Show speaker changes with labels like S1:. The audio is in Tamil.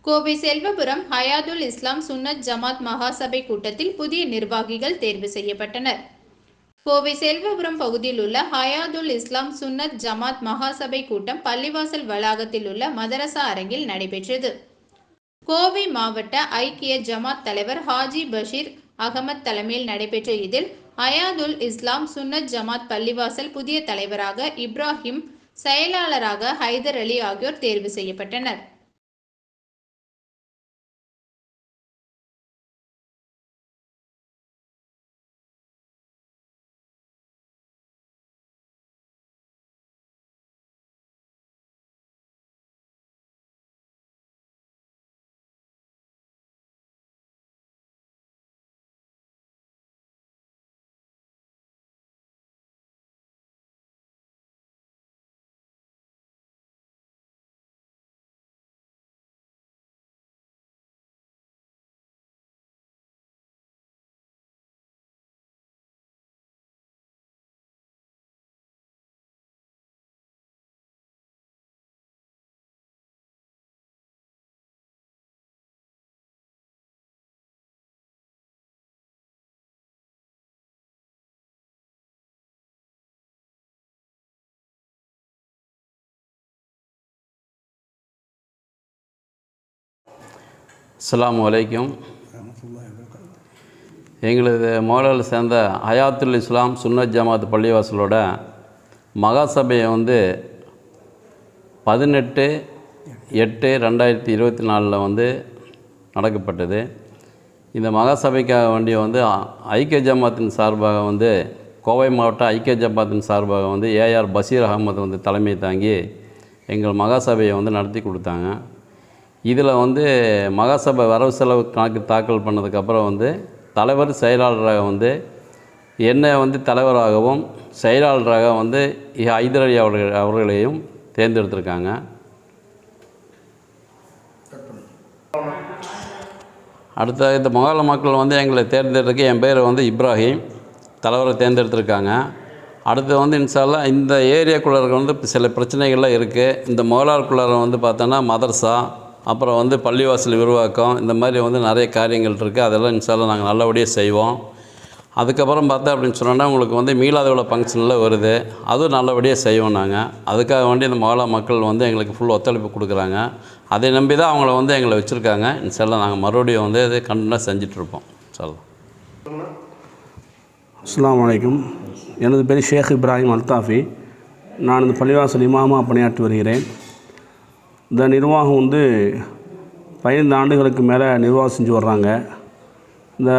S1: கோவை செல்வபுரம் ஹயாதுல் இஸ்லாம் சுன்னத் ஜமாத் மகாசபை கூட்டத்தில் புதிய நிர்வாகிகள் தேர்வு செய்யப்பட்டனர். கோவை செல்வபுரம் பகுதியில் உள்ள ஹயாதுல் இஸ்லாம் சுன்னத் ஜமாத் மகாசபை கூட்டம் பள்ளிவாசல் வளாகத்தில் உள்ள மதரசா அரங்கில் நடைபெற்றது. கோவை மாவட்ட ஐக்கிய ஜமாத் தலைவர் ஹாஜி பஷீர் அகமத் தலைமையில் நடைபெற்ற இதில் ஹயாதுல் இஸ்லாம் சுன்னத் ஜமாத் பள்ளிவாசல் புதிய தலைவராக இப்ராஹிம், செயலாளராக ஹைதர் அலி ஆகியோர் தேர்வு செய்யப்பட்டனர்.
S2: அஸ்ஸலாமு அலைக்கும். எங்களது மௌலாவில் சேர்ந்த ஹயாத்துல் இஸ்லாம் சுன்னத் ஜமாத் பள்ளிவாசலோட மகாசபையை 18/8/2024 நடக்கப்பட்டது. இந்த மகாசபைக்காக வேண்டிய ஐக்கிய ஜமாத்தின் சார்பாக கோவை மாவட்ட ஐக்கிய ஜமாத்தின் சார்பாக ஏஆர் பஷீர் அகமது தலைமை தாங்கி எங்கள் மகாசபையை நடத்தி கொடுத்தாங்க. இதில் மகாசபை வரவு செலவு கணக்கு தாக்கல் பண்ணதுக்கப்புறம் தலைவர் செயலாளராக என்னை தலைவராகவும் செயலாளராக ஹைதர் அலி அவர்களையும் தேர்ந்தெடுத்திருக்காங்க. அடுத்த இந்த மகால மக்கள் எங்களை தேர்ந்தெடுக்க என் பேர் இப்ராஹிம் தலைவரை தேர்ந்தெடுத்திருக்காங்க. அடுத்து இன்ஷா அல்லாஹ் இந்த ஏரியாக்குள்ளே இருக்க சில பிரச்சனைகள்லாம் இருக்குது. இந்த மோலாருக்குள்ளார பார்த்தோன்னா மதரசா, அப்புறம் பள்ளிவாசல் விரிவாக்கம், இந்த மாதிரி நிறைய காரியங்கள் இருக்குது. அதெல்லாம் இன்ஷா அல்லாஹ் நாங்கள் நல்லபடியாக செய்வோம். அதுக்கப்புறம் பார்த்தா அப்படின்னு சொன்னோன்னா உங்களுக்கு மீளாத விழா ஃபங்க்ஷனில் வருது, அதுவும் நல்லபடியாக செய்வோம். நாங்கள் அதுக்காக வேண்டி இந்த மோலா மக்கள் எங்களுக்கு ஃபுல் ஒத்துழைப்பு கொடுக்குறாங்க. அதை நம்பி தான் அவங்கள எங்களை வச்சுருக்காங்க. இன்ஷா அல்லாஹ் நாங்கள் மறுபடியும் இது கண்டினியூ செஞ்சிட்ருப்போம். சொல்லலாம்.
S3: அஸ்ஸலாமு அலைக்கும். எனது பேர் ஷேக் இப்ராஹிம் அல்தாஃபி. நான் இந்த பள்ளிவாசல் இமாமாக பணியாற்றி வருகிறேன். இந்த நிர்வாகம் 15 ஆண்டுகளுக்கு மேலே நிர்வாகம் செஞ்சு வர்றாங்க. இந்த